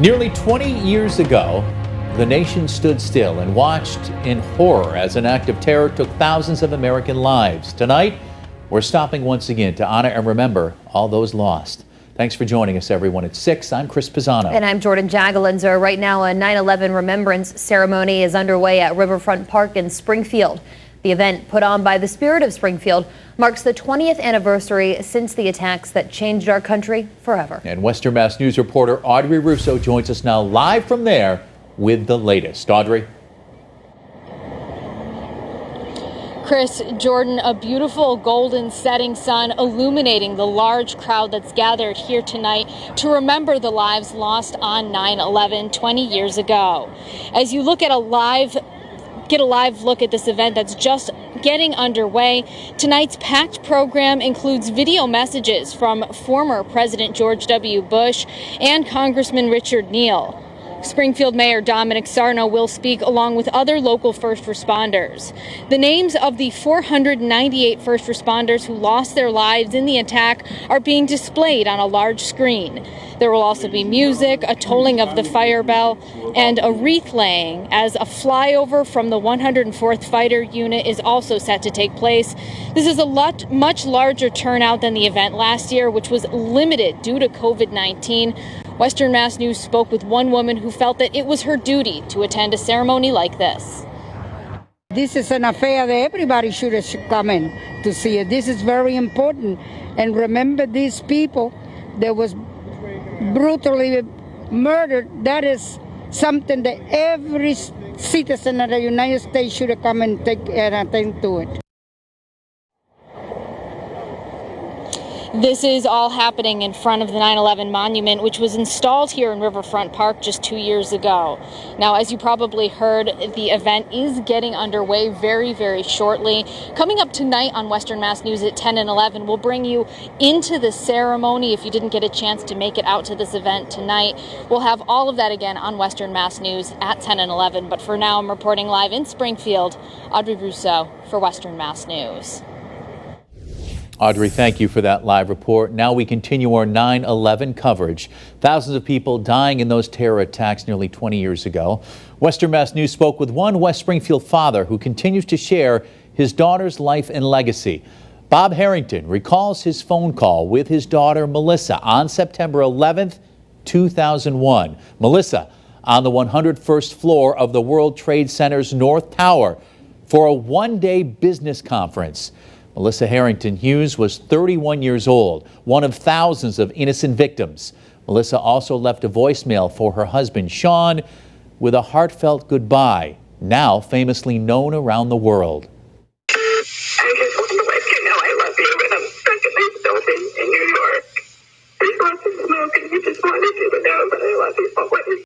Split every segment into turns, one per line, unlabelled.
Nearly 20 years ago, the nation stood still and watched in horror as an act of terror took thousands of American lives. Tonight, we're stopping once again to honor and remember all those lost. Thanks for joining us, everyone. At 6, I'm Pisano.
And I'm Jordyn Jagolinzer. Right now, a 9/11 remembrance ceremony is underway at Riverfront Park in Springfield. The event, put on by the Spirit of Springfield, marks the 20th anniversary since the attacks that changed our country forever.
And Western Mass News reporter Audrey Russo joins us now live from there with the latest. Audrey.
Chris, Jordan, a beautiful golden setting sun illuminating the large crowd that's gathered here tonight to remember the lives lost on 9/11 20 years ago. As you look at get a live look at this event that's just getting underway, tonight's packed program includes video messages from former President George W. Bush and Congressman Richard Neal. Springfield Mayor Dominic Sarno will speak along with other local first responders. The names of the 498 first responders who lost their lives in the attack are being displayed on a large screen. There will also be music, a tolling of the fire bell, and a wreath laying as a flyover from the 104th Fighter Unit is also set to take place. This is a much larger turnout than the event last year, which was limited due to COVID-19. Western Mass News spoke with one woman who felt that it was her duty to attend a ceremony like this.
This is an affair that everybody should come in to see it. This is very important. And remember these people that was brutally murdered. That is something that every citizen of the United States should come and take and attend to it.
This is all happening in front of the 9/11 monument, which was installed here in Riverfront Park just 2 years ago. Now, as you probably heard, the event is getting underway very, very shortly. Coming up tonight on Western Mass News at 10 and 11, we'll bring you into the ceremony if you didn't get a chance to make it out to this event tonight. We'll have all of that again on Western Mass News at 10 and 11. But for now, I'm reporting live in Springfield, Audrey Russo for Western Mass News.
Audrey, thank you for that live report. Now we continue our 9/11 coverage. Thousands of people dying in those terror attacks nearly 20 years ago. Western Mass News spoke with one West Springfield father who continues to share his daughter's life and legacy. Bob Harrington recalls his phone call with his daughter Melissa on September 11th, 2001. Melissa on the 101st floor of the World Trade Center's North Tower for a one-day business conference. Melissa Harrington Hughes was 31 years old, one of thousands of innocent victims. Melissa also left a voicemail for her husband, Sean, with a heartfelt goodbye, now famously known around the world.
I just want to let you know I love you, and I'm stuck in this building in New York. There's lots of smoke, and we just wanted you to know that I love you so much.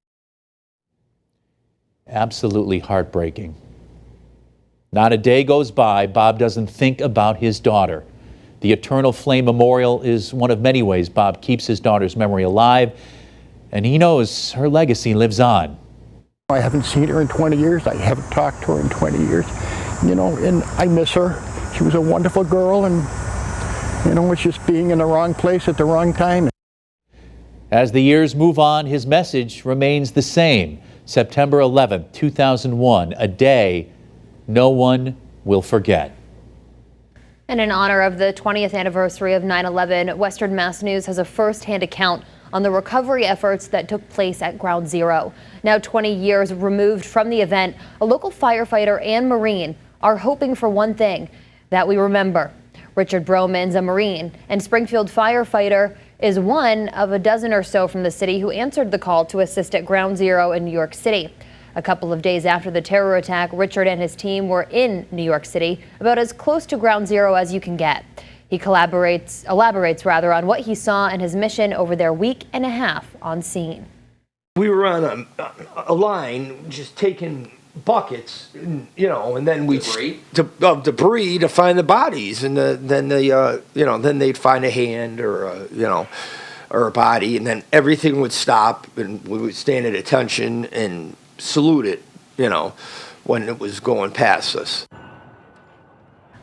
Absolutely heartbreaking. Not a day goes by Bob doesn't think about his daughter. The Eternal Flame Memorial is one of many ways Bob keeps his daughter's memory alive, and he knows her legacy lives on.
I haven't seen her in 20 years. I haven't talked to her in 20 years. You know, and I miss her. She was a wonderful girl, and, you know, it's just being in the wrong place at the wrong time.
As the years move on, his message remains the same. September 11th, 2001, a day no one will forget.
And in honor of the 20th anniversary of 9/11, Western Mass News has a first-hand account on the recovery efforts that took place at Ground Zero. Now 20 years removed from the event, a local firefighter and Marine are hoping for one thing, that we remember. Richard Broman's a Marine and Springfield firefighter is one of a dozen or so from the city who answered the call to assist at Ground Zero in New York City. A couple of days after the terror attack, Richard and his team were in New York City, about as close to Ground Zero as you can get. He elaborates on what he saw and his mission over their week and a half on scene.
We were on a line just taking buckets, you know, and then we debris to find the bodies, and then they'd find a hand or a body, and then everything would stop, and we would stand at attention and salute it, you know, when it was going past us.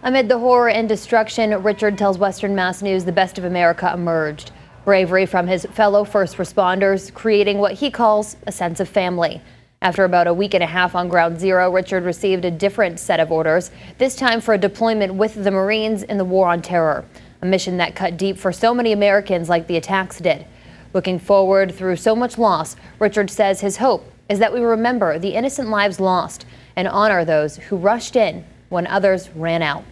Amid the horror and destruction, Richard tells Western Mass News the best of America emerged. Bravery from his fellow first responders, creating what he calls a sense of family. After about a week and a half on Ground Zero, Richard received a different set of orders, this time for a deployment with the Marines in the War on Terror, a mission that cut deep for so many Americans like the attacks did. Looking forward through so much loss, Richard says his hope is that we remember the innocent lives lost and honor those who rushed in when others ran out.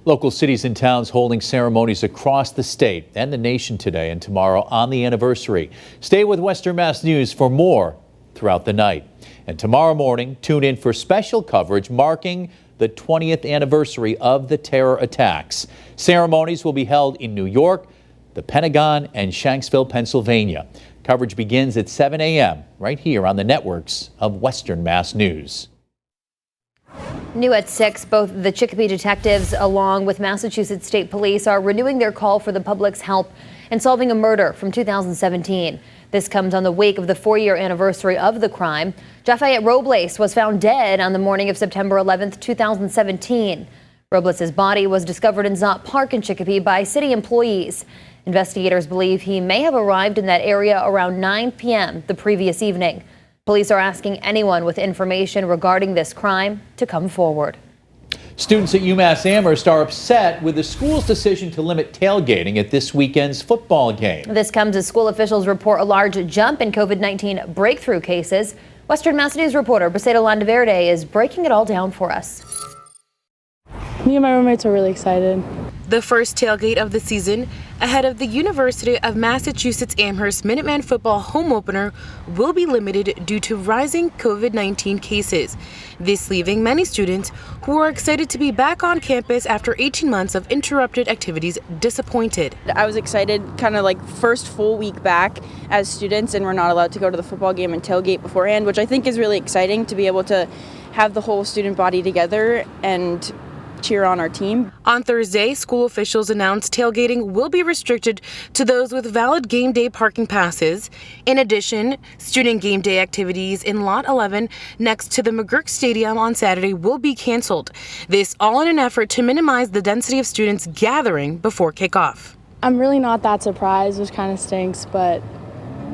Local cities and towns holding ceremonies across the state and the nation today and tomorrow on the anniversary. Stay with Western Mass News for more throughout the night. And tomorrow morning, tune in for special coverage marking the 20th anniversary of the terror attacks. Ceremonies will be held in New York, the Pentagon, and Shanksville, Pennsylvania. Coverage begins at 7 a.m. right here on the networks of Western Mass News.
New at 6, both the Chicopee detectives along with Massachusetts State Police are renewing their call for the public's help in solving a murder from 2017. This comes on the wake of the 4-year anniversary of the crime. Jafayette Robles was found dead on the morning of September 11th, 2017. Robles' body was discovered in Zott Park in Chicopee by city employees. Investigators believe he may have arrived in that area around 9 p.m. the previous evening. Police are asking anyone with information regarding this crime to come forward.
Students at UMass Amherst are upset with the school's decision to limit tailgating at this weekend's football game.
This comes as school officials report a large jump in COVID-19 breakthrough cases. Western Mass News reporter Pisano and Jordyn is breaking it all down for us.
Me and my roommates are really excited.
The first tailgate of the season ahead of the University of Massachusetts Amherst Minuteman football home opener will be limited due to rising COVID-19 cases. This leaving many students who are excited to be back on campus after 18 months of interrupted activities disappointed.
I was excited, kind of like first full week back as students, and we're not allowed to go to the football game and tailgate beforehand, which I think is really exciting to be able to have the whole student body together and cheer on our team.
On Thursday, school officials announced tailgating will be restricted to those with valid game day parking passes. In addition, student game day activities in Lot 11 next to the McGurk Stadium on Saturday will be canceled. This all in an effort to minimize the density of students gathering before kickoff.
I'm really not that surprised, which kind of stinks, but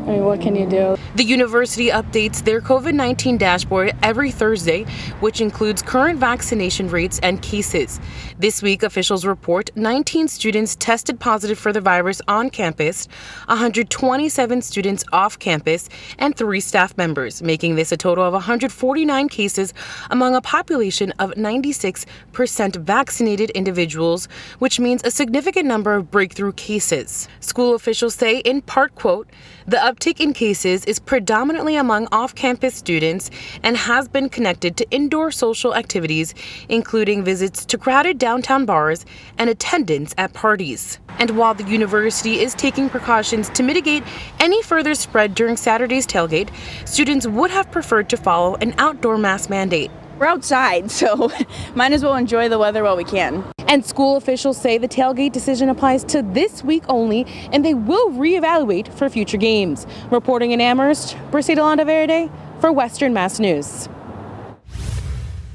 I mean, what can you do?
The university updates their COVID-19 dashboard every Thursday, which includes current vaccination rates and cases. This week, officials report 19 students tested positive for the virus on campus, 127 students off campus, and 3 staff members, making this a total of 149 cases among a population of 96% vaccinated individuals, which means a significant number of breakthrough cases. School officials say, in part, quote, "The uptick in cases is predominantly among off-campus students and has been connected to indoor social activities, including visits to crowded downtown bars and attendance at parties." And while the university is taking precautions to mitigate any further spread during Saturday's tailgate, students would have preferred to follow an outdoor mask mandate.
We're outside, so might as well enjoy the weather while we can.
And school officials say the tailgate decision applies to this week only, and they will reevaluate for future games. Reporting in Amherst, Briseida Verde for Western Mass News.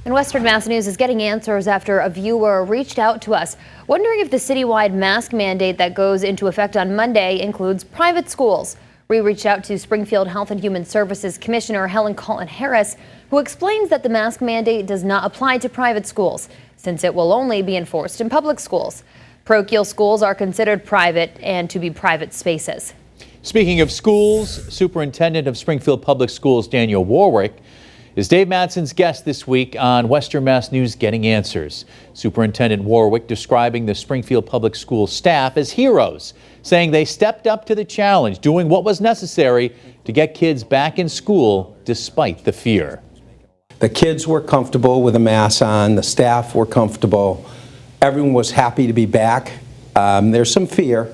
And Western Mass News is getting answers after a viewer reached out to us, wondering if the citywide mask mandate that goes into effect on Monday includes private schools. We reached out to Springfield Health and Human Services Commissioner Helen Colton-Harris, who explains that the mask mandate does not apply to private schools, since it will only be enforced in public schools. Parochial schools are considered private and to be private spaces.
Speaking of schools, Superintendent of Springfield Public Schools Daniel Warwick is Dave Matson's guest this week on Western Mass News Getting Answers. Superintendent Warwick describing the Springfield Public Schools staff as heroes, saying they stepped up to the challenge, doing what was necessary to get kids back in school despite the fear.
The kids were comfortable with a mask on, the staff were comfortable, everyone was happy to be back. There's some fear.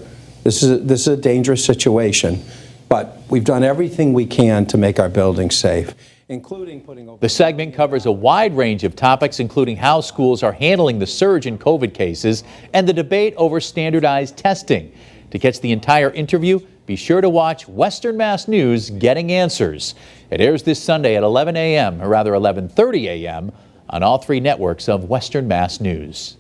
This is a dangerous situation, but we've done everything we can to make our buildings safe, including putting over...
The segment covers a wide range of topics, including how schools are handling the surge in COVID cases and the debate over standardized testing. To catch the entire interview, be sure to watch Western Mass News Getting Answers. It airs this Sunday at 11 a.m., or rather 11:30 a.m. on all 3 networks of Western Mass News.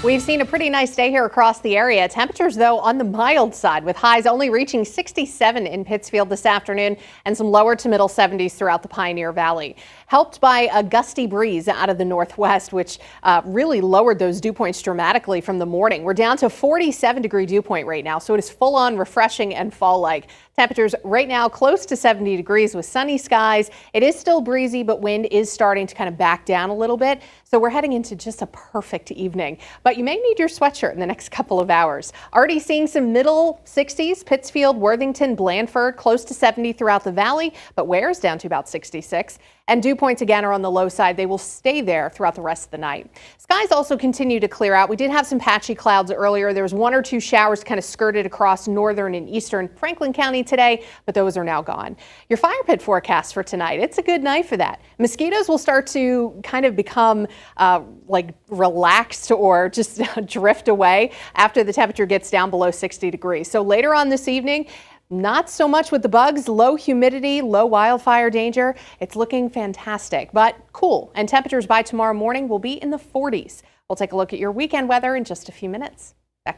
We've seen a pretty nice day here across the area. Temperatures, though, on the mild side, with highs only reaching 67 in Pittsfield this afternoon and some lower to middle 70s throughout the Pioneer Valley. Helped by a gusty breeze out of the northwest, which really lowered those dew points dramatically from the morning. We're down to 47-degree dew point right now, so it is full on refreshing and fall-like. Temperatures right now close to 70 degrees with sunny skies. It is still breezy, but wind is starting to kind of back down a little bit. So we're heading into just a perfect evening. But you may need your sweatshirt in the next couple of hours. Already seeing some middle 60s, Pittsfield, Worthington, Blandford, close to 70 throughout the valley, but Ware's down to about 66. And dew points again are on the low side. They will stay there throughout the rest of the night. Skies also continue to clear out. We did have some patchy clouds earlier. There was 1 or 2 showers kind of skirted across northern and eastern Franklin County today, but those are now gone. Your fire pit forecast for tonight, it's a good night for that. Mosquitoes will start to kind of become like relaxed or just drift away after the temperature gets down below 60 degrees. So later on this evening, not so much with the bugs, low humidity, low wildfire danger. It's looking fantastic, but cool. And temperatures by tomorrow morning will be in the 40s. We'll take a look at your weekend weather in just a few minutes.